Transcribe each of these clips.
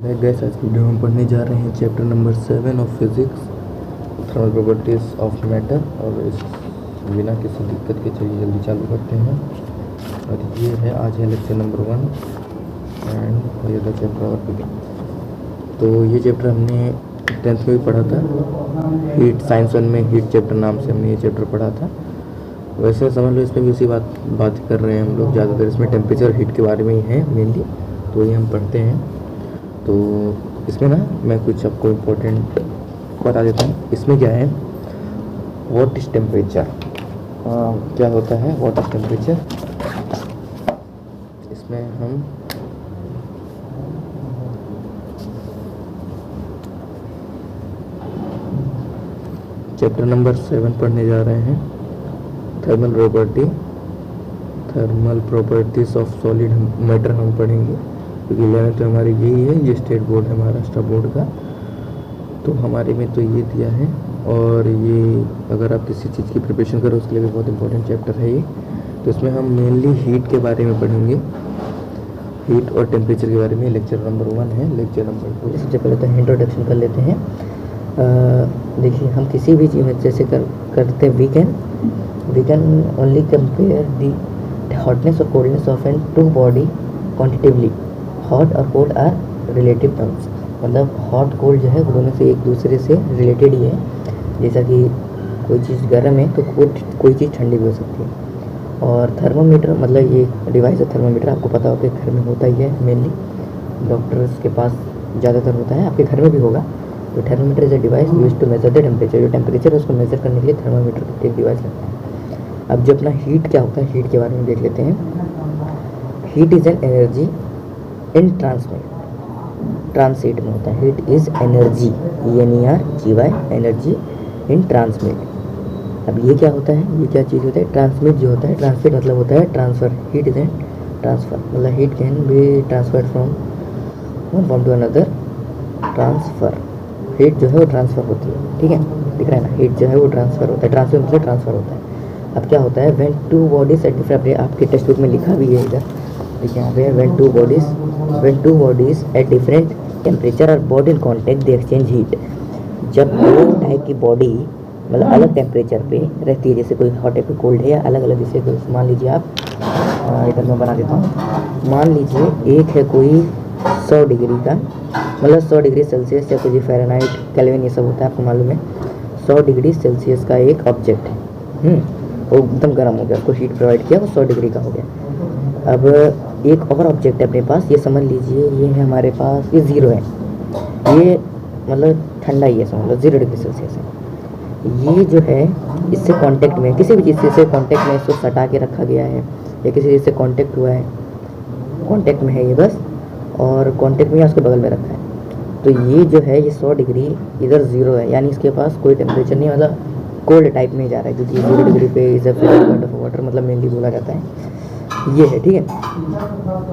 Gas आज की video में पढ़ने जा रहे हैं chapter number 7 of physics, thermal properties of matter. और इस बिना किसी दिक्कत के चलिए जल्दी चालू करते हैं। और ये है आज है लेक्चर नंबर 1 एंड ये द चैप्टर और बिगिन। तो ये चैप्टर हमने 10th में भी पढ़ा था, हीट साइंस 1 में हीट चैप्टर नाम से हमने ये चैप्टर पढ़ा था। वैसे समझ लो इसमें भी उसी बात कर रहे हैं हम लोग। ज़्यादातर इसमें टेम्परेचर हीट के बारे में ही है मेनली, तो ये हम पढ़ते हैं। तो इसमें ना मैं कुछ आपको इम्पोर्टेंट बता देता हूँ। इसमें क्या है, व्हाट इज टेम्परेचर, क्या होता है व्हाट इज टेम्परेचर। इसमें हम चैप्टर नंबर 7 पढ़ने जा रहे हैं। Thermal properties of solid matter हम पढ़ेंगे, क्योंकि 11th हमारी यही है। ये स्टेट बोर्ड है महाराष्ट्र बोर्ड का, तो हमारे में तो ये दिया है। और ये अगर आप किसी चीज़ की प्रिपरेशन करो उसके लिए भी बहुत इंपॉर्टेंट चैप्टर है ये। तो इसमें हम मेनली हीट के बारे में पढ़ेंगे, हीट और टेम्परेचर के बारे में। लेक्चर नंबर 1 है। लेक्चर नंबर 2 सबसे पहले तो इंट्रोडक्शन कर लेते हैं। देखिए, हम किसी भी चीज़ में जैसे करते हैं, we can only compare the hotness और coldness of an two body quantitatively. Hot और कोल्ड आर रिलेटिव टर्म्स, मतलब हॉट कोल्ड जो है वो दोनों से एक दूसरे से रिलेटेड ही है। जैसा कि कोई चीज़ गर्म है तो कोई चीज़ ठंडी भी हो सकती है। और थर्मोमीटर मतलब ये डिवाइस है थर्मोमीटर, आपको पता हो कि घर में होता ही है मेनली, डॉक्टर्स के पास ज़्यादातर होता है, आपके घर में भी होगा। तो thermometer is a device use to measure the temperature. जो टेम्परेचर है उसको मेजर करने के लिए थर्मोमीटर का एक डिवाइस लगता है। अब जो अपना हीट क्या होता है, हीट के बारे में देख लेते हैं। Heat is N energy in transmit में होता है। Heat is energy, ENERGY, energy in transmit. अब ये क्या होता है, ये क्या चीज़ होता है, ट्रांसमिट जो होता है। ट्रांसमिट मतलब होता है transfer. Heat is an transfer, मतलब heat can be transferred from one form to another. Transfer, heat जो है वो ट्रांसफ़र होती है, ठीक है, दिख रहा है ना। हीट जो है वो ट्रांसफ़र होता है, ट्रांसफर मतलब ट्रांसफ़र होता है। अब क्या होता है, when two bodies at different, आपके टेक्स्ट बुक में लिखा भी है इधर, देखिए यहाँ पे, when two bodies at different temperature और body in contact they exchange heat. जब दो टाइप की बॉडी मतलब अलग टेम्परेचर पे रहती है, जैसे कोई हॉट है कोई कोल्ड है, या अलग अलग, जैसे कोई मान लीजिए आप, इधर मैं बना देता हूँ। मान लीजिए एक है कोई 100 डिग्री का, मतलब 100 डिग्री सेल्सियस या कोई फ़ारेनहाइट, केल्विन ये सब होता है, आपको मालूम है। 100 डिग्री सेल्सियस का एक ऑब्जेक्ट है, वो एकदम गर्म हो गया, उसको हीट प्रोवाइड किया, वो 100 डिग्री का हो गया। अब एक और ऑब्जेक्ट है अपने पास, ये समझ लीजिए ये है हमारे पास, ये 0 है, ये मतलब ठंडा ही है, समझ लो 0 डिग्री सेल्सियस है। ये जो है इससे कांटेक्ट में, किसी भी चीज़ से कांटेक्ट में इसको सटा के रखा गया है, या किसी चीज़ से कांटेक्ट हुआ है, कांटेक्ट में है ये बस, और कांटेक्ट में उसके बगल में रखा है। तो ये जो है ये 100 डिग्री इधर 0 है, यानी इसके पास कोई टेम्परेचर नहीं, मतलब कोल्ड टाइप में जा रहा है, क्योंकि 0 डिग्री पे is a freezing point of water, मतलब मेनली बोला जाता है ये है, ठीक है।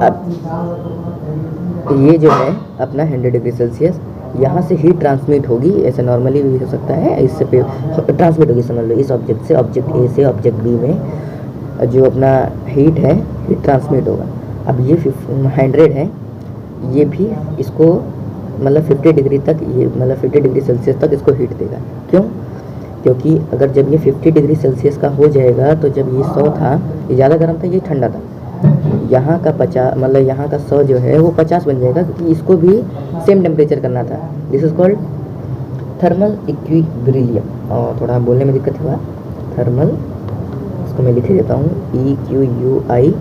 अब ये जो है अपना 100 डिग्री सेल्सियस, यहाँ से हीट ट्रांसमिट होगी, ऐसे नॉर्मली भी हो सकता है, इससे पे ट्रांसमिट होगी, समझ लो इस ऑब्जेक्ट से ऑब्जेक्ट ए से ऑब्जेक्ट बी में जो अपना हीट है, हीट ट्रांसमिट होगा। अब ये 100 है, ये भी इसको मतलब 50 डिग्री तक, ये मतलब 50 डिग्री सेल्सियस तक इसको हीट देगा। क्यों? क्योंकि अगर जब ये 50 डिग्री सेल्सियस का हो जाएगा, तो जब ये 100 था, ये ज़्यादा गर्म था, ये ठंडा था, यहाँ का 50 मतलब यहाँ का 100 जो है वो 50 बन जाएगा, क्योंकि इसको भी सेम टेम्परेचर करना था। This is called thermal equilibrium. और थोड़ा बोलने में दिक्कत हुआ, थर्मल, इसको मैं लिख देता हूँ, EQUILIBRILIUM,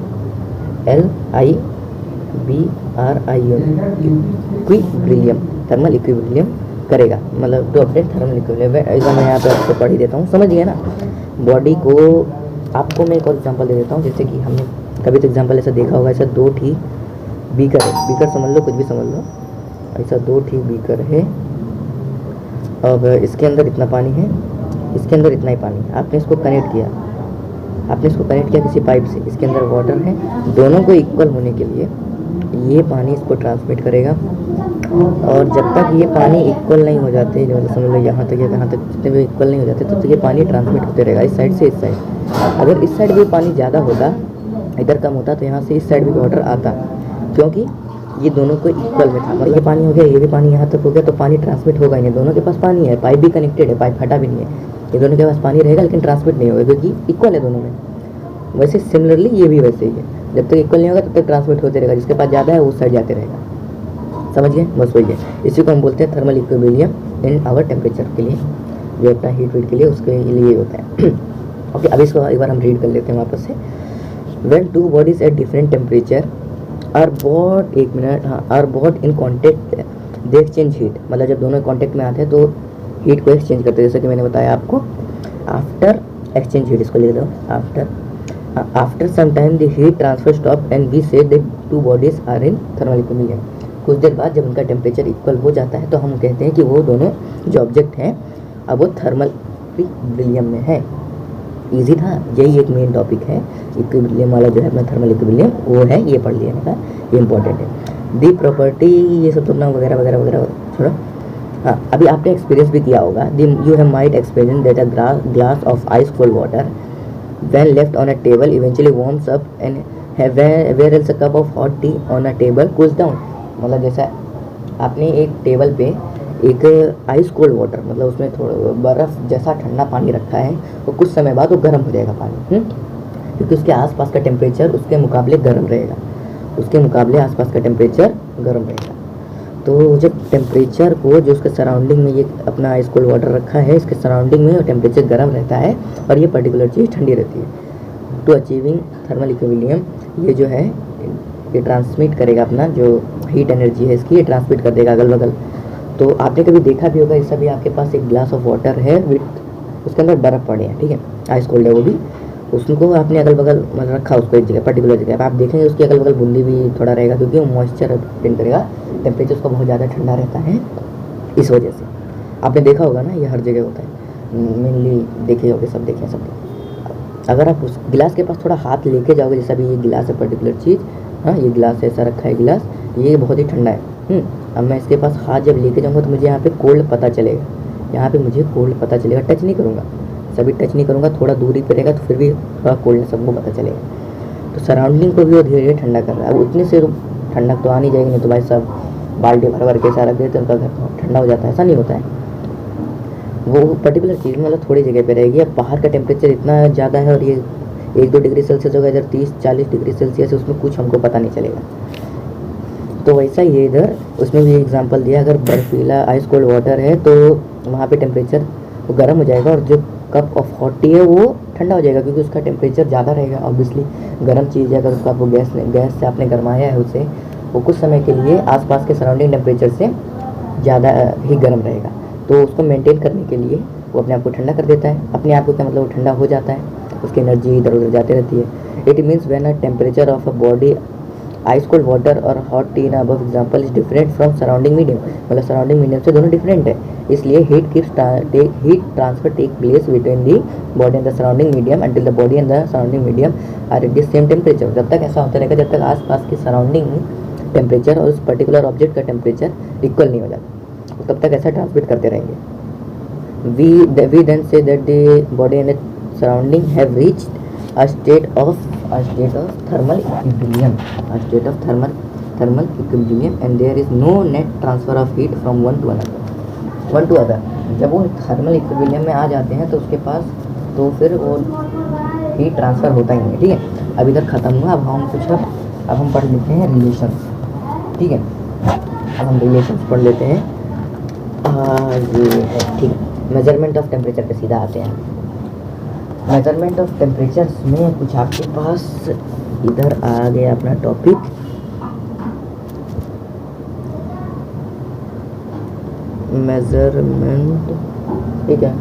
इक्विब्रिलियम, थर्मल इक्विब्रिलियम करेगा, मतलब टू अपडेट थर्मल इक्विब्रिलियम। ऐसा मैं यहाँ पे आपको पढ़ ही देता हूँ, समझ गया ना। बॉडी को, आपको मैं एक और एग्जांपल दे देता हूँ, जैसे कि हमने कभी तो एग्जांपल ऐसा देखा होगा, ऐसा 2 ठीक बीकर है, बीकर समझ लो, कुछ भी समझ लो, ऐसा 2 ठीक बीकर है। अब इसके अंदर इतना पानी है, इसके अंदर इतना ही पानी है, आपने इसको कनेक्ट किया किसी पाइप से, इसके अंदर वाटर है, दोनों को इक्वल होने के लिए ये पानी इसको ट्रांसमिट करेगा। और जब तक ये पानी इक्वल नहीं हो जाते, जो मतलब समझ लो यहाँ तक या कहाँ तक, जितने भी इक्वल नहीं हो जाते, तब तक ये पानी ट्रांसमिट होते रहेगा, इस साइड से इस साइड। अगर इस साइड भी पानी ज़्यादा होता, इधर कम होता, तो यहाँ से इस साइड भी वाटर आता, क्योंकि ये दोनों को इक्वल में था, मतलब ये पानी हो गया, ये भी पानी यहाँ तक हो गया, तो पानी ट्रांसमिट होगा ही नहीं, दोनों के पास पानी है, पाइप भी कनेक्टेड है, पाइप फटा भी नहीं है, ये दोनों के पास पानी रहेगा लेकिन ट्रांसमिट नहीं होगा क्योंकि इक्वल है दोनों में। वैसे सिमिलरली ये भी वैसे ही है, जब तक इक्वल नहीं होगा तब तक ट्रांसमिट होते रहेगा, जिसके पास ज़्यादा है उस साइड जाते रहेगा। समझ गए, बस वही है। इसी को हम बोलते हैं thermal equilibrium in our temperature के लिए, जो अपना हीट वेट के लिए उसके लिए होता है। ओके, अब इसको एक बार हम रीड कर लेते हैं वापस से। When two bodies at different temperature are brought, एक मिनट, हाँ, are brought in contact they exchange heat, मतलब जब दोनों कॉन्टेक्ट में आते हैं तो हीट को एक्सचेंज करते हैं, जैसे कि मैंने बताया आपको। आफ्टर एक्सचेंज हीट, इसको लिख दो, after some time the heat transfer stop and we say that two bodies are in thermal equilibrium. कुछ देर बाद जब उनका टेम्परेचर इक्वल हो जाता है तो हम कहते हैं कि वो दोनों जो ऑब्जेक्ट हैं अब वो थर्मल इक्विलिब्रियम में है। इजी था, यही एक मेन टॉपिक है इक्विलिब्रियम वाला, जो है अपना थर्मल इक्विलिब्रियम, वो है, ये पढ़ लिया था, ये इंपॉर्टेंट है। दी प्रॉपर्टी, ये सब तो अपना वगैरह वगैरह वगैरह छोड़ो। हाँ, अभी आपने एक्सपीरियंस भी किया होगा, you have might experience that a glass of ice cold water when left on a table eventually warms up and whereas a cup of hot tea on a table cools down। मतलब जैसा आपने एक table पे एक ice cold water, मतलब उसमें थोड़ा बर्फ़ जैसा ठंडा पानी रखा है, तो कुछ समय बाद वो गर्म हो जाएगा पानी, क्योंकि उसके आसपास का टेम्परेचर उसके मुकाबले गर्म रहेगा, उसके मुकाबले आसपास का टेम्परेचर गर्म रहेगा। तो जब टेम्परेचर को, जो उसके सराउंडिंग में ये अपना आइस कोल्ड वाटर रखा है, इसके सराउंडिंग में टेम्परेचर गर्म रहता है और ये पर्टिकुलर चीज़ ठंडी रहती है। टू अचीविंग थर्मल इक्विलिब्रियम, ये जो है ये ट्रांसमिट करेगा अपना जो हीट एनर्जी है इसकी, ये ट्रांसमिट कर देगा अगल बगल। तो आपने कभी देखा भी होगा, इस अभी आपके पास एक ग्लास ऑफ वाटर है विथ उसके अंदर बर्फ़ पड़े हैं, ठीक है, आइस कोल्ड है वो भी, उसको आपने अगल बगल मतलब रखा उसको एक जगह पर्टिकुलर जगह, आप देखेंगे उसकी अगल बगल बूंदी भी थोड़ा रहेगा, क्योंकि वो मॉइस्चर रिटेन करेगा, टेम्परेचर उसका बहुत ज़्यादा ठंडा रहता है, इस वजह से। आपने देखा होगा ना, ये हर जगह होता है, मेनली देखे होंगे, सब देखें सब। अगर आप उस गिलास के पास थोड़ा हाथ लेके जाओगे, जैसे अभी ये गिलास है पर्टिकुलर चीज़, हाँ, ये गिलास ऐसा रखा है गिलास, ये बहुत ही ठंडा है, अब मैं इसके पास हाथ जब लेके जाऊँगा तो मुझे यहाँ पे कोल्ड पता चलेगा, यहाँ पे मुझे कोल्ड पता चलेगा, टच नहीं करूँगा, सभी टच नहीं करूँगा, थोड़ा दूरी पे रहेगा तो फिर भी थोड़ा कोल्डनेस सबको पता चलेगा। तो सराउंडिंग को भी वो धीरे धीरे ठंडा कर रहा है। अब उतने से ठंडक तो आ नहीं जाएगी, नहीं तो भाई साहब बाल्टी भर भर के ऐसा रख देते उनका घर ठंडा हो जाता है, ऐसा नहीं होता है। वो पर्टिकुलर चीज़ मतलब थोड़ी जगह पे रहेगी। अब बाहर का टेम्परेचर इतना ज़्यादा है और ये 1-2 डिग्री सेल्सियस होगा, इधर 30-40 डिग्री सेल्सियस है, उसमें कुछ हमको पता नहीं चलेगा। तो वैसा ही इधर उसमें भी एग्जांपल दिया, अगर बर्फीला आइस कोल्ड वाटर है तो वहाँ पे टेम्परेचर वो गर्म हो जाएगा और जो कप ऑफ हॉट टी है वो ठंडा हो जाएगा, क्योंकि उसका टेम्परेचर ज़्यादा रहेगा। ऑब्वियसली गर्म चीज़ है, अगर उसको आपको गैस से आपने गरमाया है उसे, वो कुछ समय के लिए आसपास के सराउंडिंग टेम्परेचर से ज़्यादा ही गर्म रहेगा, तो उसको मेंटेन करने के लिए वो अपने आप को ठंडा कर देता है। अपने आप को क्या मतलब, वो ठंडा हो जाता है, उसकी एनर्जी इधर उधर जाती रहती है। It means when a temperature of a body ice cold water और hot tea in above example is different from surrounding medium, मतलब सराउंडिंग मीडियम से दोनों डिफरेंट है, इसलिए heat transfer take place between the body and the surrounding medium until the body and the surrounding medium are at the same temperature. जब तक ऐसा होता रहेगा, जब तक आसपास की सराउंडिंग टेम्परेचर और उस पर्टिकुलर ऑब्जेक्ट का टेम्परेचर इक्वल नहीं हो जाता, तब तक ऐसा ट्रांसमिट करते रहेंगे। we then say that the body and the surrounding have reached a state of thermal equilibrium, and there is no net transfer of heat from one to other। जब वो थर्मल इक्विलिब्रियम में आ जाते हैं तो उसके पास तो फिर वो हीट ट्रांसफ़र होता ही नहीं, ठीक है। अब इधर ख़त्म हुआ, अब हम पढ़ लेते हैं रिलेशंस, ठीक है। अब हम रिलेशंस पढ़ लेते हैं, ये है, ठीक है। मेजरमेंट ऑफ टेम्परेचर पे सीधा आते हैं। मेजरमेंट ऑफ टेम्परेचर्स में कुछ आपके पास इधर आ गया अपना टॉपिक, मेजरमेंट, ठीक है,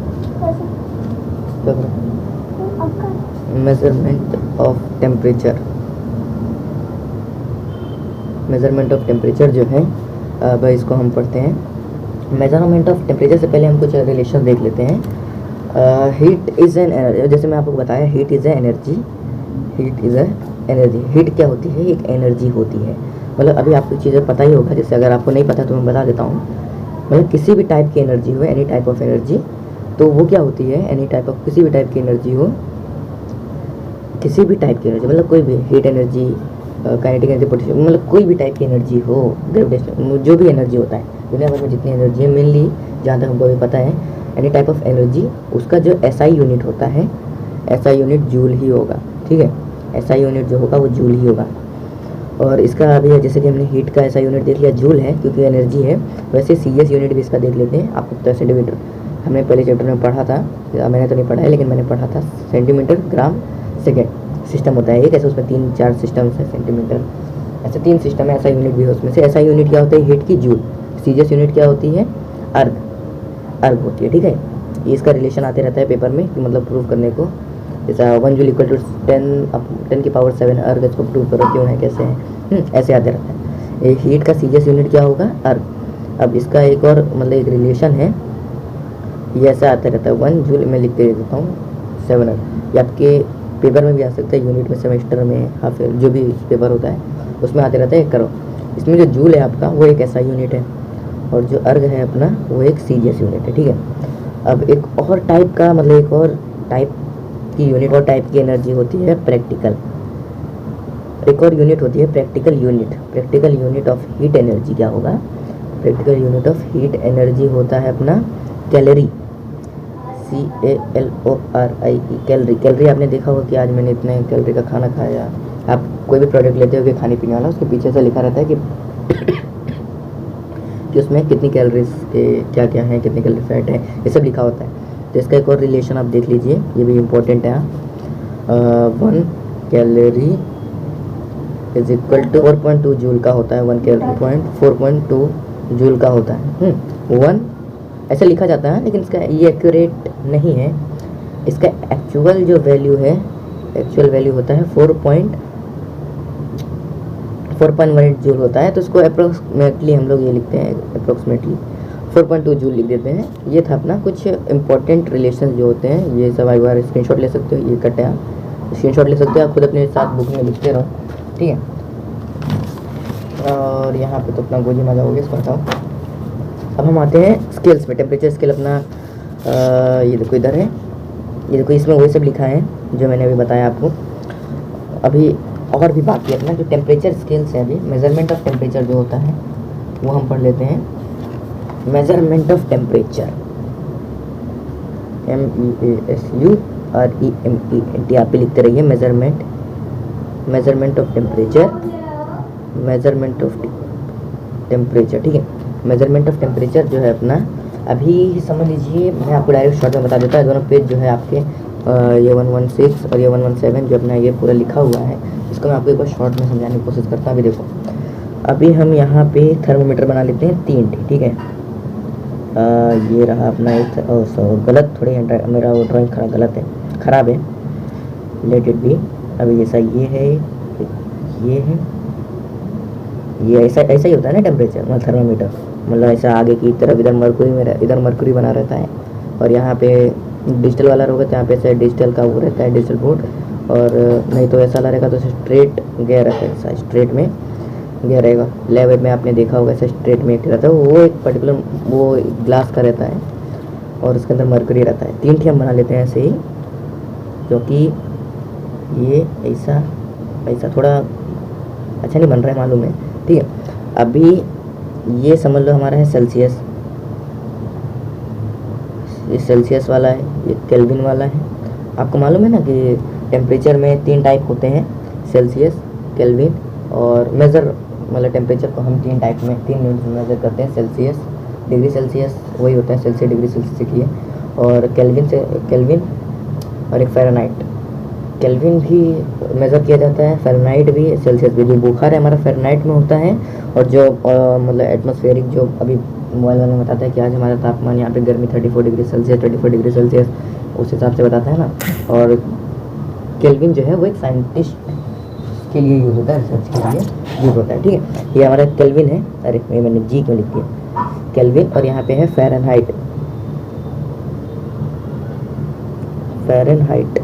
measurement of temperature. Measurement of temperature जो है, अब इसको हम पढ़ते हैं। मेजरमेंट ऑफ टेम्परेचर से पहले हम कुछ रिलेशन देख लेते हैं। हीट इज़ एन एनर्जी, जैसे मैं आपको बताया, हीट इज़ एनर्जी। हीट क्या होती है? एक एनर्जी होती है। मतलब अभी आपको चीज़ें पता ही होगा, जैसे अगर आपको नहीं पता तो मैं बता देता हूँ। मतलब किसी भी टाइप की एनर्जी हो, एनी टाइप ऑफ एनर्जी, तो वो क्या होती है? एनी टाइप ऑफ, किसी भी टाइप की एनर्जी हो, किसी भी टाइप की एनर्जी, मतलब कोई भी heat energy, kinetic energy, potential, मतलब कोई भी टाइप की एनर्जी हो, ग्रेविटेशनल जो भी एनर्जी होता है दुनिया भर में जितनी एनर्जी है, मेनली जहाँ तक हमको अभी पता है एनी टाइप ऑफ एनर्जी, उसका जो एसआई यूनिट होता है, एसआई यूनिट जूल ही होगा। ठीक है, एसआई यूनिट जो होगा वो जूल ही होगा। और इसका अभी जैसे कि हमने हीट का एसआई यूनिट देख लिया जूल है क्योंकि एनर्जी है, वैसे सीएस यूनिट भी इसका देख लेते हैं। आपको पता है सेंटीमीटर, हमने पहले चैप्टर में पढ़ा था, मैंने तो नहीं पढ़ा है लेकिन मैंने पढ़ा था, सेंटीमीटर ग्राम सेकेंड सिस्टम होता है एक, ऐसे उसमें 3-4 सिस्टम्स है, सेंटीमीटर, ऐसे 3 सिस्टम है। एसआई यूनिट भी है उसमें से। एसआई यूनिट क्या होता है, हीट की जूल। सीजीएस यूनिट क्या होती है, अर्ग, अर्ग होती है। ठीक है, ये इसका रिलेशन आते रहता है पेपर में कि मतलब प्रूव करने को, जैसा 1 जूल इक्वल टू 10⁻⁷ अर्ग, इसको प्रूव करो क्यों है, कैसे है, ऐसे आते रहता है। एक हीट का सीजीएस यूनिट क्या होगा, अर्ग। अब इसका एक और मतलब एक रिलेशन है, ये ऐसा आता रहता है 1 जूल, मैं लिख के देता हूँ 7 अर्ग। ये आपके पेपर में भी आ सकता है, यूनिट में, सेमेस्टर में, हाफ ईयर जो भी पेपर होता है उसमें आते रहता है 1 करो। इसमें जो जूल है आपका वो एक एसआई यूनिट है और जो अर्ग है अपना वो एक सीजीएस यूनिट है। ठीक है, अब एक और टाइप का मतलब एक और टाइप की यूनिट और टाइप की एनर्जी होती है प्रैक्टिकल। एक और यूनिट होती है practical unit. Practical unit of heat energy क्या होगा, practical unit of heat energy होता है अपना कैलोरी, CALORIE, कैलोरी। कैलोरी आपने देखा होगा कि आज मैंने इतने कैलोरी का खाना खाया। आप कोई भी प्रोडक्ट लेते हो कि खाने पीने वाला, उसके पीछे से लिखा रहता है कि उसमें कितनी कैलोरीज क्या क्या है, कितनी कैलोरी फैट है, ये सब लिखा होता है। तो इसका एक और रिलेशन आप देख लीजिए, ये भी इम्पोर्टेंट है। 1 calorie is equal to 4.2 joule का होता है। 1 कैलोरी 4.2 जूल का होता है। 1 ऐसे लिखा जाता है लेकिन इसका ये एक्यूरेट नहीं है। इसका एक्चुअल जो वैल्यू है, एक्चुअल वैल्यू होता है 4.18 जूल होता है। तो इसको अप्रोक्सीमेटली हम लोग ये लिखते हैं, अप्रोक्सीमेटली 4.2 जूल लिख देते हैं। ये था अपना कुछ इंपॉर्टेंट रिलेशन जो होते हैं, ये सब एक बार स्क्रीनशॉट ले सकते हो, ये कट है, स्क्रीनशॉट ले सकते हो, आप खुद अपने साथ बुक में लिखते रहो। ठीक है, और यहाँ पे तो अपना गोजी मजा हो गया, इसको बताओ। अब हम आते हैं स्केल्स में। टेम्परेचर स्केल अपना ये देखो इधर है, ये देखो इसमें वही सब लिखा है जो मैंने अभी बताया आपको। अभी और भी बाकी है अपना जो टेम्परेचर स्केल्स है। अभी मेजरमेंट ऑफ टेम्परेचर जो होता है वो हम पढ़ लेते हैं। मेजरमेंट ऑफ टेम्परेचर, MEASUREMENT, आप भी लिखते रहिए। Measurement, measurement of temperature, measurement of temperature. ठीक है, मेजरमेंट ऑफ टेम्परेचर जो है अपना, अभी समझ लीजिए, मैं आपको डायरेक्ट शॉर्ट में बता देता हूँ। दोनों पेज जो है आपके ये 116 और ये 117 जो अपना ये पूरा लिखा हुआ है, इसको मैं आपको एक बार शॉर्ट में समझाने की कोशिश करता हूँ। अभी देखो, अभी हम यहाँ पे थर्मोमीटर बना लेते हैं 3 ठीक है। ये रहा अपना एक, गलत थोड़ी मेरा वो ड्राइंग गलत है, ख़राब है, लेट इट बी। अभी जैसा ये है, ये है, ये ऐसा ऐसा ही होता है ना टेम्परेचर, मतलब थर्मामीटर, मतलब ऐसा आगे की तरफ इधर मरकुरी में, इधर मरकुरी बना रहता है और यहाँ पे डिजिटल वाला होगा तो यहाँ पे ऐसा डिजिटल का वो रहता है, डिजिटल बोर्ड। और नहीं तो ऐसा रहेगा तो स्ट्रेट गया रहता है, ऐसा स्ट्रेट में गया रहेगा। लेवल में आपने देखा होगा ऐसा स्ट्रेट में एक रहता है, वो एक पर्टिकुलर वो ग्लास का रहता है और उसके अंदर मरकरी रहता है। 3 हम बना लेते हैं ऐसे ही, क्योंकि ये ऐसा ऐसा थोड़ा अच्छा नहीं बन रहा है, मालूम है। ठीक है, अभी ये समझ लो हमारा है सेल्सियस, ये सेल्सियस वाला है, ये केल्विन वाला है। आपको मालूम है ना कि टेम्परेचर में 3 टाइप होते हैं, सेल्सियस, केल्विन और मेज़र, मतलब टेम्परेचर को हम 3 टाइप में 3 यूनिट में मेज़र करते हैं। सेल्सियस, डिग्री सेल्सियस वही होता है, सेल्सियस डिग्री सेल्सियस सीखिए, और केल्विन से केल्विन और एक फ़ारेनहाइट। केल्विन भी मेज़र किया जाता है, फ़ारेनहाइट भी, सेल्सियस भी। जो बुखार है हमारा फ़ारेनहाइट में होता है, और जो मतलब एटमॉस्फेरिक जो अभी मोबाइल वाले में बताता है कि आज हमारा तापमान यहाँ पे गर्मी 34 डिग्री सेल्सियस, 34 डिग्री सेल्सियस, उस हिसाब से बताता है ना। और केल्विन जो है वो एक साइंटिस्ट के लिए यूज़ होता है, रिसर्च के लिए यूज़ होता है। ठीक है, ये हमारा केल्विन है, अरे ये मैंने जी क्यों लिख दिया, केल्विन। और यहाँ पे है फ़ारेनहाइट, फ़ारेनहाइट।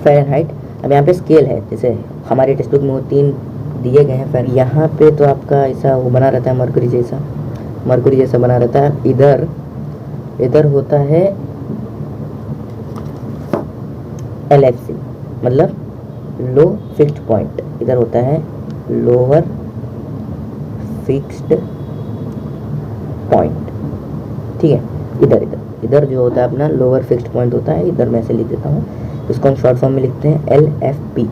फ़ारेनहाइट। अब यहाँ पे स्केल है, जैसे हमारे टेक्स्ट बुक में वो 3 दिए गए हैं। फिर यहाँ पे तो आपका ऐसा वो बना रहता है, मरकरी जैसा, मरकरी जैसा बना रहता है। इधर इधर होता है LFC मतलब लो फिक्स्ड पॉइंट, इधर होता है लोअर फिक्स्ड पॉइंट, ठीक है। इधर इधर इधर जो होता है अपना लोअर फिक्स्ड पॉइंट होता है, इधर मैं ऐसे लिख देता हूँ, इसको हम शॉर्ट फॉर्म में लिखते हैं LFP।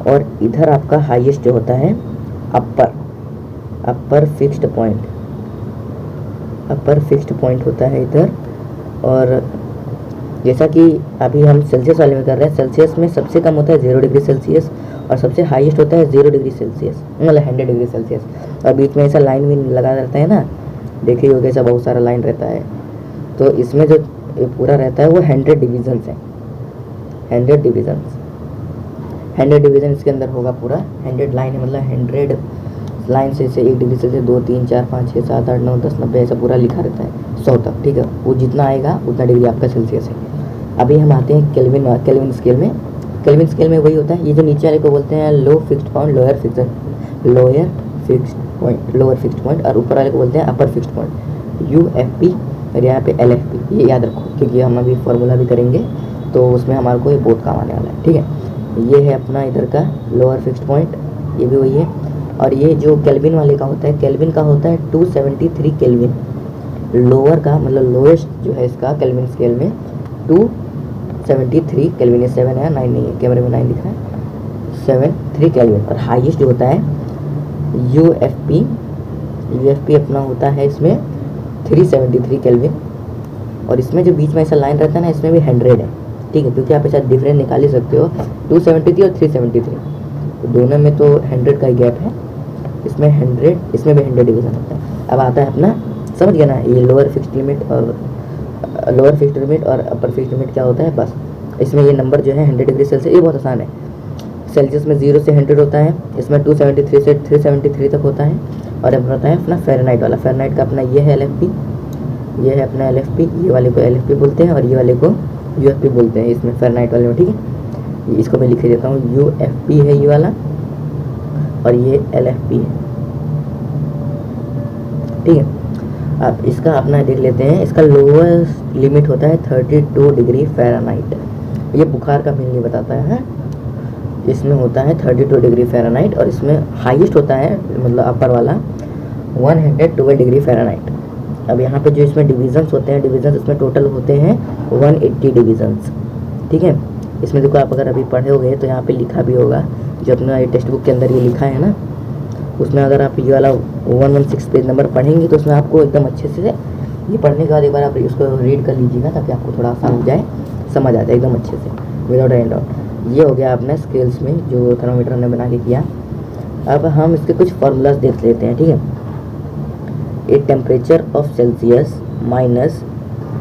और इधर आपका हाईएस्ट जो होता है अपर फिक्स्ड पॉइंट होता है इधर। और जैसा कि अभी हम सेल्सियस वाले में कर रहे हैं, सेल्सियस में सबसे कम होता है 0 डिग्री सेल्सियस और सबसे हाईएस्ट होता है 0 डिग्री सेल्सियस, मतलब 100 डिग्री सेल्सियस। और बीच में ऐसा लाइन भी लगा रहता है ना, देखिए होगा ऐसा बहुत सारा लाइन रहता है। तो इसमें जो पूरा रहता है वो 100 डिविजन्स है, 100 डिवीजन इसके अंदर होगा पूरा। 100 लाइन है, मतलब 100 लाइन से 1 डिग्री से 2 3 4 5 6 7 8 9 10 90 ऐसा पूरा लिखा रहता है 100 तक, ठीक है। वो जितना आएगा उतना डिग्री आपका सेल्सियस है। अभी हम आते हैं केल्विन स्केल में। केल्विन स्केल में वही होता है, ये जो नीचे वाले को बोलते हैं low fixed point, lower fixed point, और ऊपर वाले को बोलते हैं अपर फिक्स्ड पॉइंट, UFP। और यहाँ पे LFP, ये याद रखो क्योंकि हम अभी फार्मूला भी करेंगे तो उसमें हमारे को ये बहुत काम आने वाला है, ठीक है। ये है अपना इधर का लोअर फिक्स्ड पॉइंट, ये भी वही है। और ये जो केल्विन वाले का होता है, केल्विन का होता है 273 केल्विन। लोअर का मतलब लोएस्ट जो है इसका केल्विन स्केल में 273 केल्विन, ये 7 है 9 नहीं है, कैमरे में 9 लिखा है, 73 केल्विन। और हाईएस्ट जो होता है UFP अपना होता है इसमें 373 केल्विन। और इसमें जो बीच में ऐसा लाइन रहता है ना, इसमें भी 100 है, ठीक है, क्योंकि आप ऐसा डिफरेंस निकाल ही सकते हो 273 और 373, तो दोनों में तो 100 का ही गैप है। इसमें 100, इसमें भी 100 डिवीजन होता है। अब आता है अपना, समझ गया ना, ये लोअर फिक्स्ड लिमिट और अपर फिक्स्ड लिमिट क्या होता है, बस इसमें ये नंबर जो है 100 डिग्री सेल्सियस, ये बहुत आसान है। सेल्सियस में 0 से 100 होता है, इसमें 273 से 373 तक होता है। और अब होता है अपना फ़ारेनहाइट वाला, फ़ारेनहाइट का अपना ये है LFP, ये है अपना LFP, ये वाले को LFP बोलते हैं और ये वाले को UFP बोलते हैं इसमें फ़ारेनहाइट वाले में, ठीक है। इसको मैं लिख देता हूँ, UFP है ये वाला और ये LFP है, ठीक है। अब इसका अपना देख लेते हैं, इसका लोअर लिमिट होता है 32 डिग्री फ़ारेनहाइट, ये बुखार का मेनली बताता है। इसमें होता है 32 डिग्री फ़ारेनहाइट और इसमें हाईएस्ट होता है मतलब अपर वाला 112 डिग्री फ़ारेनहाइट। अब यहाँ पे जो इसमें डिविजन्स होते हैं, डिविजन्स इसमें टोटल होते हैं 180 डिविजन्स, ठीक है। इसमें देखो आप अगर अभी पढ़े होगे तो यहाँ पे लिखा भी होगा, जो अपना टेक्स्ट बुक के अंदर ये लिखा है ना, उसमें अगर आप ये वाला 116 पेज नंबर पढ़ेंगे तो उसमें आपको एकदम अच्छे से ये पढ़ने के बाद एक बार आप उसको रीड कर लीजिएगा ताकि आपको थोड़ा आसान हो जाए, समझ आ जाए एकदम अच्छे से विदाउट एनी डाउट। ये हो गया आपने स्केल्स में जो थर्मोमीटर हमने बना के किया। अब हम इसके कुछ फार्मूलाज देख लेते हैं, ठीक है। A temperature of Celsius minus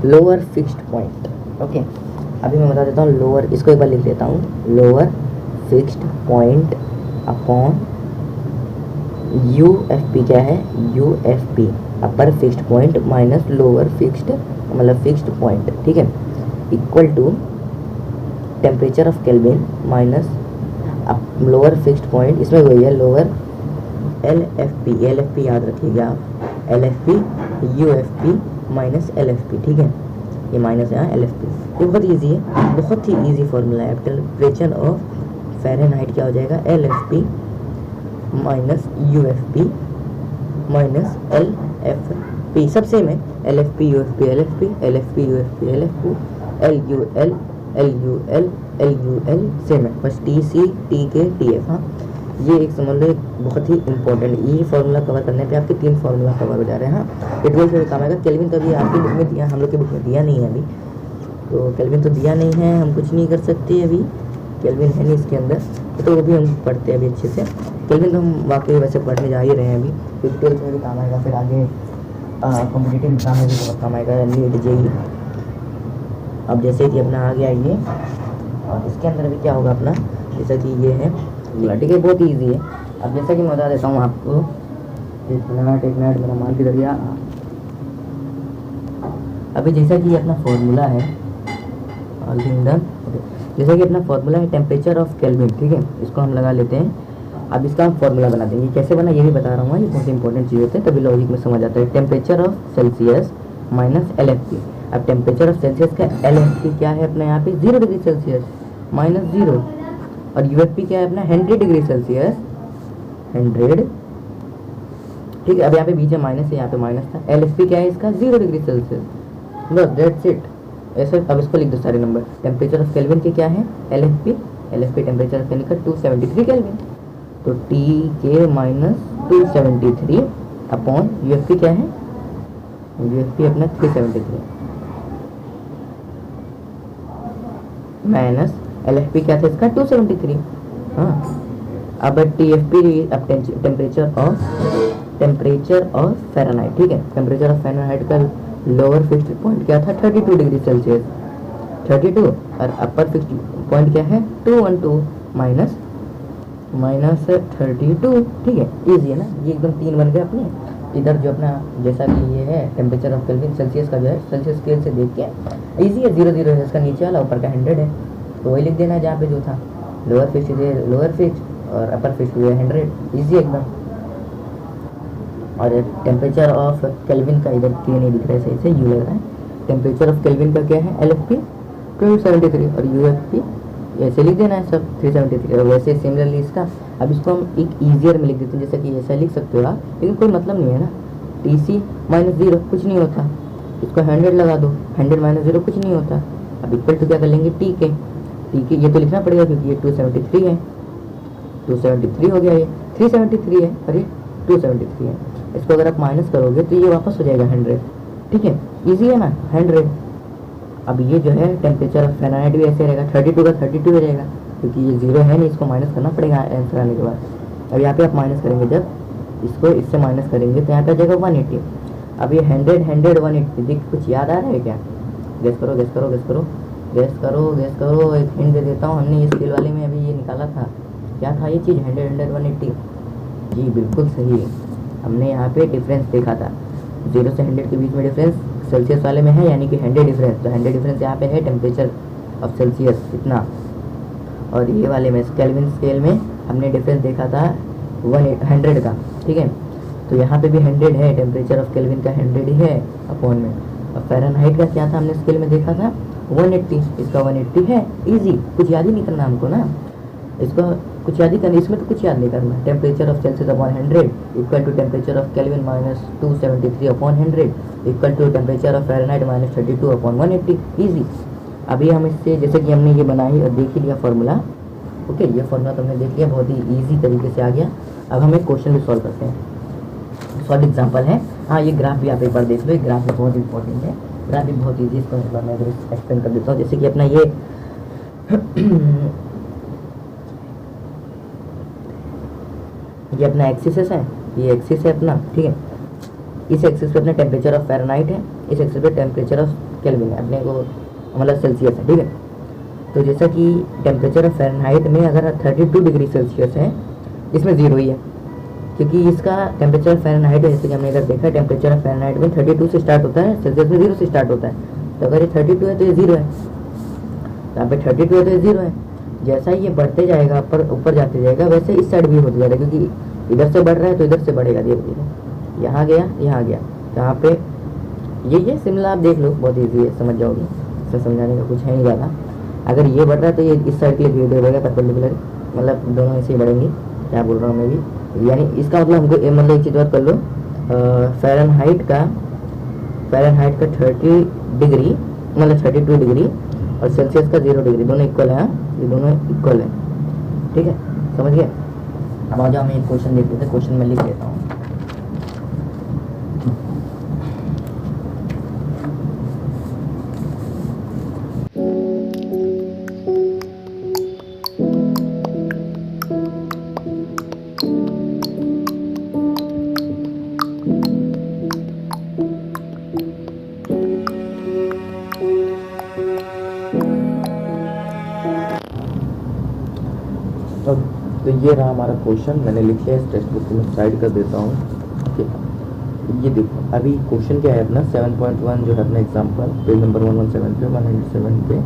lower fixed point, okay. अभी मैं बता देता हूँ लोअर, इसको एक बार लिख देता हूँ, lower fixed point upon UFP क्या है, UFP upper fixed point minus lower fixed मतलब फिक्स्ड पॉइंट, ठीक है, equal to temperature of kelvin minus lower fixed point, इसमें वही है लोअर LFP याद रखिएगा आप, LFP UFP माइनस LFP, ठीक है, ये माइनस है LFP। ये बहुत इजी है, बहुत ही इजी फॉर्मूला है। टेम्परेचर ऑफ फ़ारेनहाइट क्या हो जाएगा, LFP minus UFP minus LFP, सब सेम है, LFP UFP LFP LFP UFP LFP LUL same है, बस TC TK TF। हाँ, ये एक समझ लो एक बहुत ही इंपॉर्टेंट, ये फार्मूला कवर करने पे आपके 3 फार्मूला कवर हो जा रहे हैं। हाँ, ये 12 में काम आएगा। केल्विन का भी आपकी बुक में दिया, हम लोग की बुक में दिया नहीं है अभी, तो केल्विन तो दिया नहीं है, हम कुछ नहीं कर सकते अभी, केल्विन है नहीं इसके अंदर, तो वो भी हम पढ़ते हैं अभी अच्छे से। केल्विन तो हम वाकई वैसे पढ़ने जा ही रहे हैं अभी, फिर 12th में भी काम आएगा, फिर आगे कॉम्पिटिटिव एग्जाम में भी बहुत काम आएगा, नीट JEE। अब जैसे कि अपना आ गया ये, और इसके अंदर भी क्या होगा अपना, जैसा कि ये है, ठीक है, बहुत ईजी है। अब जैसा कि मैं बता देता हूँ आपको, एक मिनट मेरा मान की दरिया। अभी जैसा कि अपना फॉर्मूला है जैसा कि अपना फॉर्मूला है टेम्परेचर ऑफ केल्विन, ठीक है, इसको हम लगा लेते हैं। अब इसका हम फॉर्मूला बना देंगे, कैसे बना ये भी बता रहा हूँ, ये बहुत इंपॉर्टेंट चीज़ होते हैं, तभी लॉजिक में समझ आता है। Temperature of Celsius minus LFP। अब टेम्परेचर ऑफ सेल्सियस का LFP क्या है अपना यहाँ पे 0 डिग्री सेल्सियस -0, और UFP क्या है अपना 100 डिग्री सेल्सियस 100, ठीक है। अब यहाँ पे बीच में माइनस है, यहाँ पे माइनस था। LFP क्या है इसका 0 डिग्री सेल्सियस, बस दैट्स इट। ऐसे अब इसको लिख दो सारे नंबर। टेम्परेचर ऑफ केल्विन के क्या है LFP टेम्परेचर ऑफ केल्विन का 273 केल्विन, तो TK माइनस 273 अपॉन UFP क्या है, UFP अपना 373 माइनस LFP क्या था इसका 273। हाँ, अब TFP अब टेम्परेचर ऑफ फ़ारेनहाइट, ठीक है। टेम्परेचर ऑफ फ़ारेनहाइट का लोअर फिक्स्ड पॉइंट क्या था 32 डिग्री सेल्सियस 32, और अपर फिक्स्ड पॉइंट क्या है 212 माइनस 32, ठीक है। ईजी है ना, ये एकदम 3 बन गए अपने। इधर जो अपना जैसा कि ये है टेम्परेचर ऑफ केल्विन सेल्सियस का जो है सेल्सियस स्केल से देख के ईजी है, 0 है इसका नीचे वाला, ऊपर का 100 है, तो वही लिख देना है जहाँ पे जो था। लोअर फिक्स और अपर फिक्स जो है 100, ईजी एकदम। और टेम्परेचर ऑफ केल्विन का इधर के नहीं दिख रहा है सही से, यू लग रहा है। टेम्परेचर ऑफ केल्विन का क्या है LFP 273 और UFP ऐसे लिख देना है सब 373, और वैसे सिमिलरली इसका अब इसको हम एक ईजियर में लिख देते हैं, जैसे कि ऐसा लिख सकते हो आप, लेकिन कोई मतलब नहीं है ना। TC -0 कुछ नहीं होता, इसको 100 लगा दो, 100 -0 कुछ नहीं होता। अब इक्वल टू क्या कर लेंगे TK ये तो लिखना पड़ेगा क्योंकि ये 273 है, 273 हो गया, ये 373 है और ये 273 है। इसको अगर आप माइनस करोगे तो ये वापस हो जाएगा 100, ठीक है, इजी है ना 100। अब ये जो है टेम्परेचर ऑफ फ़ारेनहाइट भी ऐसे रहेगा, 32 का 32 हो जाएगा क्योंकि ये 0 है नहीं, इसको माइनस करना पड़ेगा आंसर आने के बाद। अब यहाँ पे आप माइनस करेंगे, जब इसको इससे माइनस करेंगे तो यहाँ पे आ जाएगा 180। अब ये 100 180 देख कुछ याद आ रहा है क्या? गेस करो गेस करो गेस करो गेस करो गेस करो। एक हिंट दे देता हूँ, हमने ये स्केल वाले में अभी ये निकाला था, क्या था ये चीज़ 100 180, जी बिल्कुल सही। हमने यहाँ पे डिफरेंस देखा था, 0 से 100 के बीच में डिफरेंस सेल्सियस वाले में है, यानी कि 100 डिफरेंस, तो 100 डिफरेंस यहाँ पे है टेम्परेचर ऑफ सेल्सियस इतना। और ये वाले में केल्विन स्केल में हमने डिफरेंस देखा था 100 का, ठीक है। तो यहाँ पे भी 100 है, टेम्परेचर ऑफ केल्विन का 100 ही है अपॉन में। और फ़ारेनहाइट का क्या था हमने स्केल में देखा था 180, इसका 180 है। इजी, कुछ याद ही नहीं करना हमको ना, इसको कुछ याद ही करना, इसमें तो कुछ याद नहीं करना। Temperature of Celsius upon 100 equal to temperature of kelvin minus 273 upon 100 equal to temperature of Fahrenheit minus 32 upon 180, easy. अभी हम इससे जैसे कि हमने ये बनाई और देख ही लिया फार्मूला, ओके, ये फार्मूला तो हमने देख लिया, बहुत ही ईजी तरीके से आ गया। अब हम एक क्वेश्चन भी सॉल्व करते हैं, सॉल्व एग्जाम्पल है। हाँ, ये ग्राफ भी आप एक बार देख लो, ये ग्राफ भी बहुत इंपॉर्टेंट है, ग्राफ भी बहुत ईजी, इसको एक बार मैं एक्सप्लेन कर देता हूँ। जैसे कि अपना ये अपना एक्सिस है, ये एक्सिस है अपना, ठीक है। इस एक्सिस पे अपना टेम्परेचर ऑफ फ़ारेनहाइट है, इस एक्सिस पे टेम्परेचर ऑफ केल्विन है, अपने को मतलब सेल्सियस है, ठीक है। तो जैसा कि टेम्परेचर ऑफ फ़ारेनहाइट में अगर 32 डिग्री सेल्सियस है, इसमें 0 ही है क्योंकि इसका टेम्परेचर ऑफ फ़ारेनहाइट है। जैसे कि हमने अगर देखा टेम्परेचर ऑफ फ़ारेनहाइट में 32 से स्टार्ट होता है, सेल्सियस में 0 से स्टार्ट होता है। तो अगर ये 32 है तो ये 0 है, यहाँ पे 32 है तो ये 0 है। जैसा ही ये बढ़ते जाएगा, ऊपर जाते जाएगा, वैसे इस साइड भी होते जाएगा क्योंकि इधर से बढ़ रहा है तो इधर से बढ़ेगा धीरे धीरे। यहाँ गया, यहाँ गया, यहाँ पे ये शिमला आप देख लो, बहुत ईजी है, समझ जाओगे, इसमें समझाने का कुछ है नहीं ज़्यादा। अगर ये बढ़ रहा है तो ये इस साइड के लिए धीरे धीरे बढ़ेगा परपेंडिकुलर, मतलब दोनों ऐसे ही बढ़ेंगे, क्या बोल रहा हूँ मैं भी। यानी इसका मतलब हमको मतलब एक चीज़ और कर लो, फ़ारेनहाइट का 30 डिग्री मतलब 32 डिग्री और सेल्सियस का 0 डिग्री, दोनों इक्वल है, ये दोनों इक्वल है, ठीक है, समझ गए। अब आ जाओ, मैं एक क्वेश्चन देख लेते हैं, क्वेश्चन में लिख लेता हूँ। तो ये रहा हमारा क्वेश्चन, मैंने लिख लिया, इस टेक्स्ट बुक को मैं साइड कर देता हूँ। ये देखो, अभी क्वेश्चन क्या है अपना 7.1 जो है अपना एग्जाम्पल, पेज नंबर 117 पे 197 पे,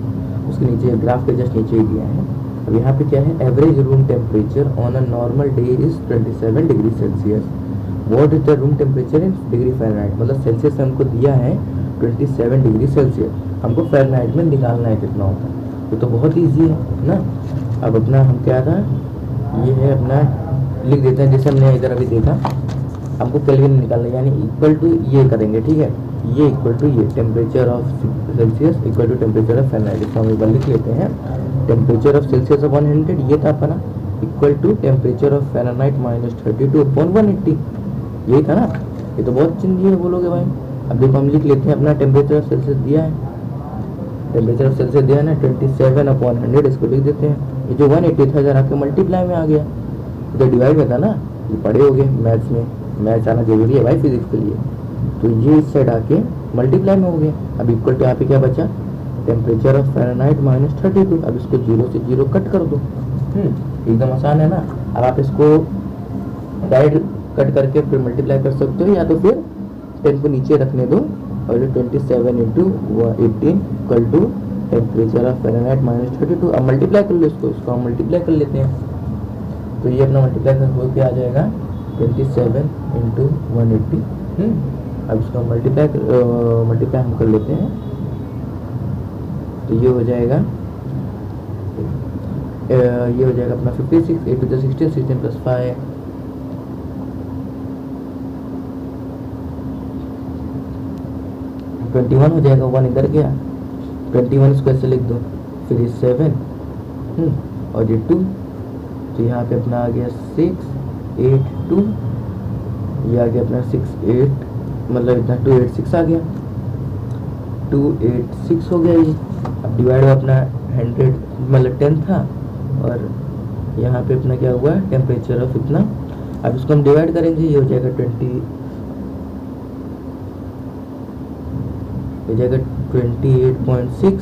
उसके नीचे ग्राफ के जस्ट नीचे ही दिया है। अब यहाँ पे क्या है, average room temperature on a normal day is 27 degree Celsius, what is the room temperature in degree Fahrenheit. मतलब सेल्सियस में हमको दिया है 27 डिग्री सेल्सियस। हमको फ़ारेनहाइट में निकालना है कितना होता है, ये तो बहुत ईजी है ना। अब अपना हम क्या था, ये है अपना, लिख देते हैं जैसे हमने इधर अभी देखा, हमको केल्विन निकालना है, यानी इक्वल टू ये करेंगे, ठीक है, ये इक्वल टू ये temperature of Celsius equal to temperature of Fahrenheit. इसको हम एक बार लिख लेते हैं, टेम्परेचर ऑफ सेल्सियस अपॉन 100, ये था अपना, equal to temperature of Fahrenheit -32 upon 180, यही था ना। ये तो बहुत चिंदी है बोलोगे भाई। अब देखो हम लिख लेते हैं, अपना टेम्परेचर ऑफ सेल्सियस दिया है, टेम्परेचर ऑफ सेल्सियस दिया है ना 27 अपॉन 100, इसको लिख देते हैं। ये जो 180 था जरा आपके मल्टीप्लाई में आ गया, इधर डिवाइड में था ना, ये पढ़े हो गए मैथ्स में, मैथ्स आना जरूरी है भाई फिजिक्स के लिए। तो ये इस साइड आके मल्टीप्लाई में हो गया। अब इक्वल टू यहाँ पे क्या बचा, टेम्परेचर ऑफ फ़ारेनहाइट -32। अब इसको 0 से 0 कट कर दो, एकदम आसान है ना। अब आप इसको डायरेक्ट कट करके फिर मल्टीप्लाई कर सकते हो, या तो फिर 10 को नीचे रखने दो और 27 into 18 equal to temperature of Fahrenheit -32। अब मल्टीप्लाई कर लो इसको हम मल्टीप्लाई कर लेते हैं। तो ये अपना मल्टीप्लाई हो के आ जाएगा 27 इंटू 180। अब इसको मल्टीप्लाई हम कर लेते हैं, तो ये हो जाएगा अपना 56, 8 to the 16, 16 + 5 21 हो जाएगा। 1 इधर गया, 21 इसको ऐसे लिख दो, फिर 7 और ये 2, तो यहाँ पे अपना आ गया 6 8 2, ये आ गया अपना 6 8, मतलब इतना 286 आ गया, 286 हो गया ये। अब डिवाइड अपना 100 मतलब 10 था, और यहाँ पे अपना क्या हुआ, टेम्परेचर ऑफ इतना। अब इसको हम डिवाइड करेंगे, ये हो जाएगा 28.6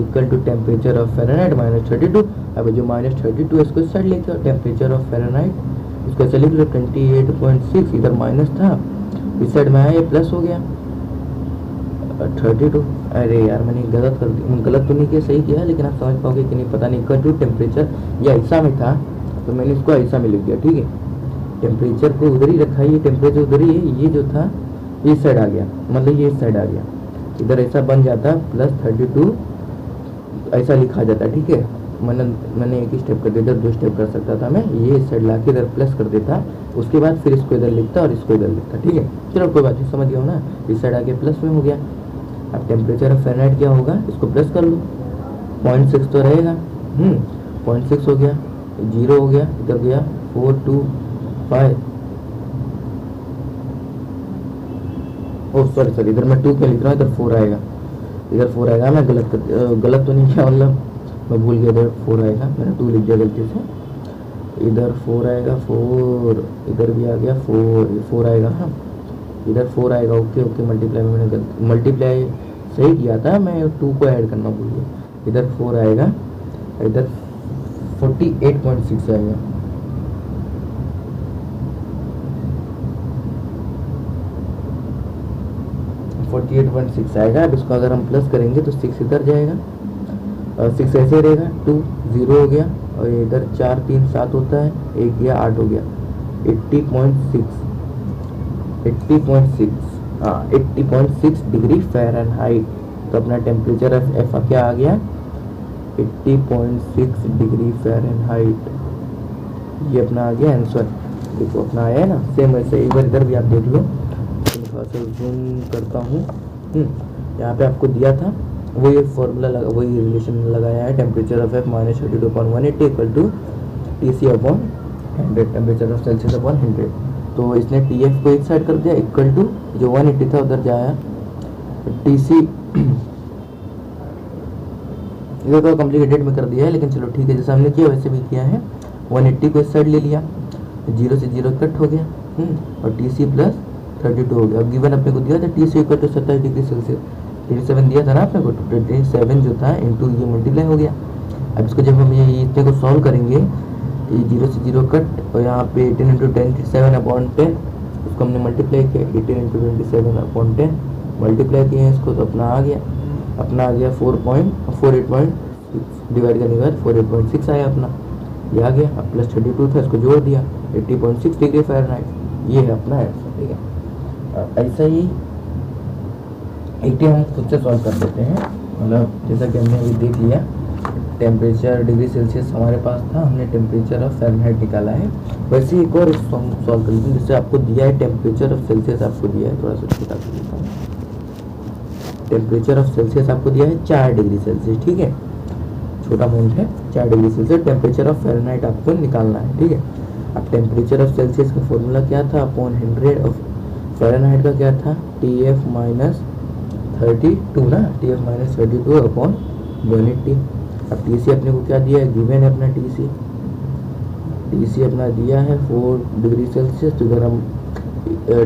equal to temperature of Fahrenheit -32। अब जो -32 इसको इस साइड लेके, और टेम्परेचर ऑफ फ़ारेनहाइट इसको ऐसे लिख लो, 28.6 इधर माइनस था, इस साइड में आया ये प्लस हो गया 32। अरे यार मैंने गलत कर दिया, गलत तो नहीं किया, सही किया, लेकिन आप समझ पाओगे कि नहीं पता नहीं। इक्वल टू टेम्परेचर ये ऐसा में था तो मैंने इसको ऐसा में लिख दिया, ठीक है, टेम्परेचर को उधर ही रखा है, ये टेम्परेचर उधर ही है, ये जो था इस साइड आ गया, मतलब ये इस साइड आ गया, इधर ऐसा बन जाता +32 ऐसा लिखा जाता, ठीक है। मैंने एक ही स्टेप कर दिया, इधर 2 स्टेप कर सकता था मैं, ये इस साइड ला के इधर प्लस कर देता, उसके बाद फिर इसको इधर लिखता और इसको इधर लिखता, ठीक है। चलो कोई बात नहीं, समझ गया हो ना, इस साइड आके प्लस में हो गया। अब टेम्परेचर ऑफ फ़ारेनहाइट क्या होगा, इसको प्लस कर लो, 0.6 तो रहेगा, 0.6 हो गया, 0 हो गया, इधर गया 4 2 5, सॉरी इधर मैं 2 क्या लिख रहा हूँ, इधर 4 आएगा, इधर 4 आएगा, मैं गलत तो नहीं किया, मतलब मैं भूल गया, इधर 4 आएगा, मैंने 2 लिख दिया गलती से, इधर 4 आएगा, 4 इधर भी आ गया, 4 आएगा, हाँ इधर 4 आएगा, ओके मल्टीप्लाई में मैंने मल्टीप्लाई सही किया था, मैं 2 को ऐड करना भूल गया, इधर 4 आएगा, इधर 48.6 आएगा, आएगा। अब इसको अगर हम प्लस करेंगे तो 6 इधर जाएगा, और 6 ऐसे रहेगा, 2 0 हो गया, और इधर 4 3 7 होता है, 1 गया 8 हो गया, 80.6 डिग्री फ़ारेनहाइट। तो अपना टेम्परेचर एफ क्या आ गया, 80.6 डिग्री फ़ारेनहाइट, ये अपना आ गया आंसर। देखो अपना आया है ना, सेम वैसे एक बार इधर भी आप देख लो, थोड़ा सा जूम करता हूँ, यहाँ पे आपको दिया था वही फॉर्मूला लगा, वही रिलेशन लगाया है, temperature of F -32/180 equal to TC upon 100, temperature of Celsius upon 100। तो इसने TF को एक साइड कर दिया, इक्वल टू जो 180 था उधर जाया, TC इधर तो कॉम्प्लिकेटेड में कर दिया है, लेकिन चलो ठीक है, जैसे हमने किया वैसे भी किया है। 180 को इस साइड ले लिया, 0 से 0 कट हो गया, और TC + 32 हो गया। अब गिवन अपने को दिया था TC equal to 27 degree Celsius, 37 दिया था ना अपने को, 27 जो था इंटू ये मल्टीप्लाई हो गया। अब इसको जब हम ये इतने को सॉल्व करेंगे, ये 0 से 0 कट, और यहाँ पे 18 × 27/10, उसको हमने मल्टीप्लाई किया, 18 × 27/10 मल्टीप्लाई किए हैं इसको, तो अपना आ गया 4.48 डिवाइड करने के बाद 48.6 आया अपना, ये आ गया। अब +32 था, इसको जोड़ दिया, 80.6 डिग्री फ़ारेनहाइट, ये है अपना आंसर, ठीक है। ऐसा ही 80 हम खुद से सॉल्व कर देते हैं, मतलब जैसा कि हमने अभी देख लिया टेम्परेचर डिग्री सेल्सियस हमारे पास था, हमने टेम्परेचर ऑफ फ़ारेनहाइट निकाला है। वैसे एक और हम सॉल्व कर लेते हैं, जिससे आपको दिया है टेम्परेचर ऑफ सेल्सियस आपको दिया है, थोड़ा सा छोटा कर देता हूँ। टेम्परेचर ऑफ सेल्सियस आपको दिया है 4 डिग्री सेल्सियस, ठीक है, छोटा अमाउंट है 4 degree Celsius. Temperature of Fahrenheit आपको निकालना है, ठीक है। अब टेम्परेचर ऑफ सेल्सियस का फॉर्मूला क्या था, अपॉन 100 ऑफ फ़ारेनहाइट का क्या था, TF माइनस 32 ना, TF माइनस 32 अपॉन 180। अब TC अपने को क्या दिया है, गिवन है अपना TC अपना दिया है 4 डिग्री सेल्सियस। तो इधर हम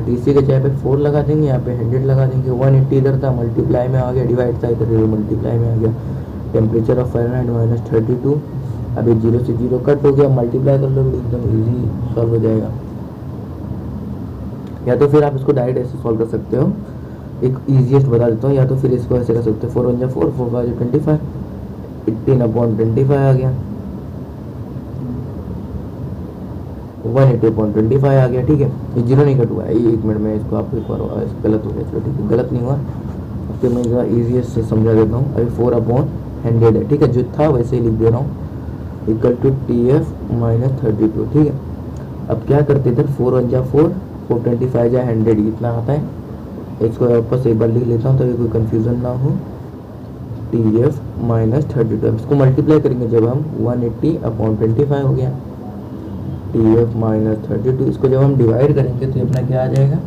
TC के जगह पे 4 लगा देंगे, यहाँ पे 100 लगा देंगे। 180 इधर था, मल्टीप्लाई में आ गया, डिवाइड था इधर मल्टीप्लाई में आ गया। टेम्परेचर ऑफ फ़ारेनहाइट माइनस 32, अभी 0 से 0 कट हो गया, मल्टीप्लाई कर लो, एकदम इजी सॉल्व हो जाएगा। या तो फिर आप इसको डायरेक्ट ऐसे सॉल्व कर सकते हो, एक ईजीएस्ट बता देता हूँ, या तो फिर इसको ऐसे कर सकते हो 4 1 4 4 5 25, 18 अपॉन 25 आ गया, 180 अपॉन 25 आ गया, ठीक है। ये 0 नहीं कट हुआ है, ये 1 मिनट में इसको आपको एक बार गलत हो गया, चलो ठीक है, गलत नहीं हुआ। तो मैं ज़रा ईजीएस्ट से समझा देता हूँ। अभी 4 अपॉन 100 है, ठीक है, जो था वैसे ही लिख दे रहा हूँ, इक्वल टू TF माइनस 32, ठीक है। अब क्या करते इधर 4 1 4 425 या 100 इतना आता है, इसको वापस एक बार लिख लेता हूँ ताकि कोई कंफ्यूजन ना हो। TF माइनस 32, अब इसको मल्टीप्लाई करेंगे जब हम 180 अपॉन 25 हो गया, TF माइनस 32। इसको जब हम डिवाइड करेंगे तो अपना क्या आ जाएगा,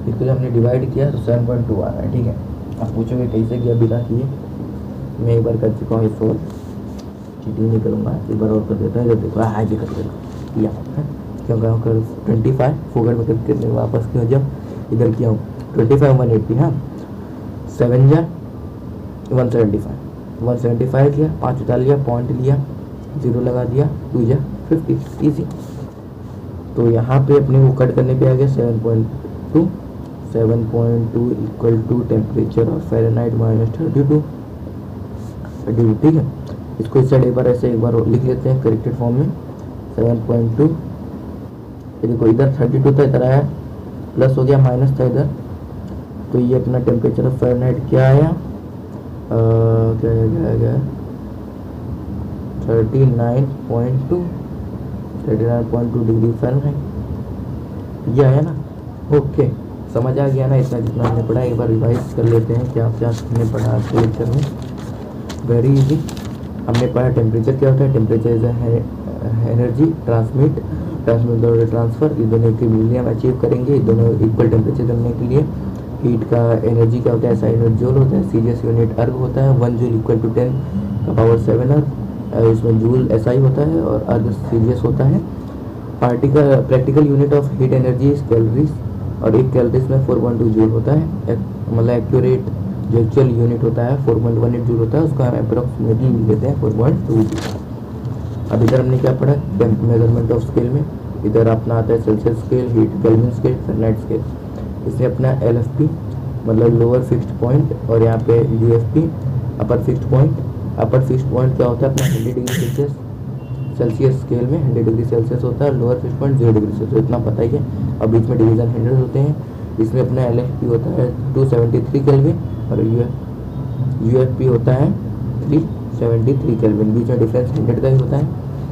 इसको जब हमने डिवाइड किया तो 7.2 आ रहा है, ठीक है। आप पूछोगे कैसे किया, बिना किए, मैं एक बार कर चुका हूँ, इसको चीटिंग नहीं करूँगा, एक बार और कर देता है। जब देखो हाई भी कर किया है, क्योंकि हम कर 25 फोगट में करके वापस क्यों, जब इधर किया हूँ 25 180, हाँ 7 जा 175 किया, 5 उतार लिया, पॉइंट लिया, 0 लगा दिया, 2 जा 50, ईजी। तो यहाँ पे अपने को कट करने पे आ गया 7.2 equal to temperature of Fahrenheit minus 32, ठीक है। इसको इस साइड एक बार लिख लेते हैं करेक्टेड फॉर्म में, 7.2, देखो इधर 32 था, इधर आया प्लस हो गया, माइनस था इधर, तो ये अपना टेम्परेचर ऑफ फ़ारेनहाइट क्या आया, क्या आया 39.2 डिग्री फ़ारेनहाइट, ये आया ना। ओके, समझ आ गया ना इतना जितना हमने पढ़ा, एक बार रिवाइज कर लेते हैं क्या क्या हमने पढ़ा आज के लेक्चर में। वेरी इजी, हमने पढ़ा टेम्परेचर क्या होता है, टेम्परेचर इज एनर्जी ट्रांसमिट और ट्रांसफ़र, ये दोनों के मिलने हम अचीव करेंगे, दोनों इक्वल टेम्परेचर करने के लिए। हीट का एनर्जी क्या होता है, SI यूनिट जूल होता है, सीरियस यूनिट अर्ग होता है, 1 जूल इक्वल टू 10 का पावर 7 अर्ग, इसमें जूल SI होता है और अर्ग सीरियस होता है। Practical unit of heat energy is calories, और एक कैलोरीज में 4.2 जूल होता है, मतलब एक्यूरेट जो एक्चुअल यूनिट होता है 4.18 जूल होता है, उसको हम अप्रोक्सीमेटली लिख देते हैं 4.2 जूल। अब इधर हमने क्या पढ़ा, मेजरमेंट ऑफ स्केल में इधर अपना आता है Celsius scale, heat kelvin scale, Fahrenheit scale. इसमें अपना LFP मतलब लोअर फिक्स्ड पॉइंट, और यहाँ पे UFP अपर फिक्स्ड पॉइंट। अपर फिक्स्ड पॉइंट क्या होता है अपना 100 डिग्री सेल्सियस स्केल में 100 डिग्री सेल्सियस होता है, lower fixed point 0 degree Celsius, इतना पता ही है। और बीच में डिवीजन 100 होते हैं। इसमें अपना LFP होता है 273 केल्विन और UFP होता है 373 केल्विन, बीच में डिफरेंस 100 का ही होता है।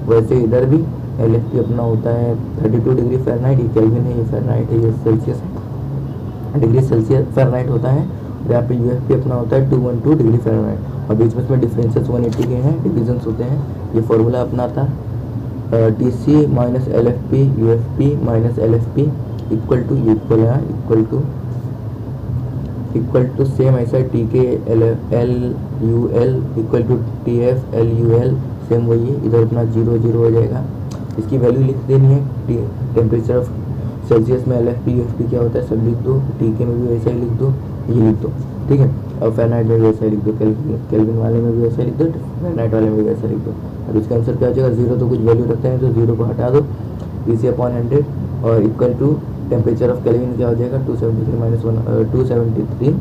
वैसे इधर भी LFP अपना होता है 32 डिग्री फ़ारेनहाइट, ये केल्विन है, ये फ़ारेनहाइट है, ये सेल्सियस है, डिग्री सेल्सियस फ़ारेनहाइट होता है। और यहाँ पे UFP अपना होता है 212 डिग्री फ़ारेनहाइट, और बीच में इसमें डिफरेंसेस 180 के हैं, डिविजन्स होते हैं। ये फार्मूला अपना था TC minus LFP UFP minus LFP equal to equal to same ऐसा TK LUL equal to TF LUL, same वही है। इधर अपना 0 0 हो जाएगा, इसकी वैल्यू लिख देनी है। टेम्परेचर ऑफ सेल्सियस में LFP UFP क्या होता है सब लिख दो, TK में भी वैसा ही लिख दो, ये लिख दो, ठीक है। और फ़ारेनहाइट में भी वैसा ही लिख दो, केल्विन वाले में भी वैसा लिख दो, फ़ारेनहाइट वाले में भी वैसा लिख दो। अब इसका आंसर क्या हो जाएगा, 0 तो कुछ वैल्यू रखते हैं तो 0 को हटा दो, TC अपॉन 100 और equal to temperature of Kelvin क्या हो जाएगा 273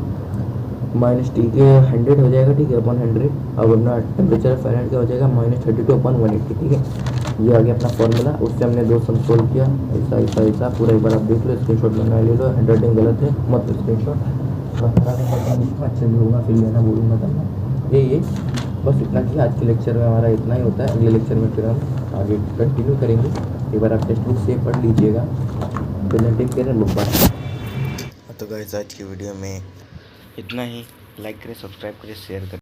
माइनस TK 100 हो जाएगा, ठीक है, अपॉन 100। अब अपना टेम्परेचर ऑफ फ़ारेनहाइट क्या हो जाएगा -32 अपॉन 180, ठीक है। ये आ गया अपना फॉर्मूला, उससे हमने 2 सम सोल्व किया, ऐसा पूरा एक बार आप देख लो, स्क्रीनशॉट बना ले लो, हैंडराइटिंग गलत है मत स्क्रीनशॉट। थोड़ा खराब है, अच्छे से होगा फिर लेना बोलूँगा तब। ये बस इतना ही आज के लेक्चर में हमारा इतना ही होता है। अगले लेक्चर में फिर हम आगे कंटिन्यू करेंगे। एक बार आप टेक्स्ट बुक से पढ़ लीजिएगा। तो टेक केयर, बाय। तो गाइस आज की वीडियो में इतना ही। लाइक करें, सब्सक्राइब करें, शेयर करें।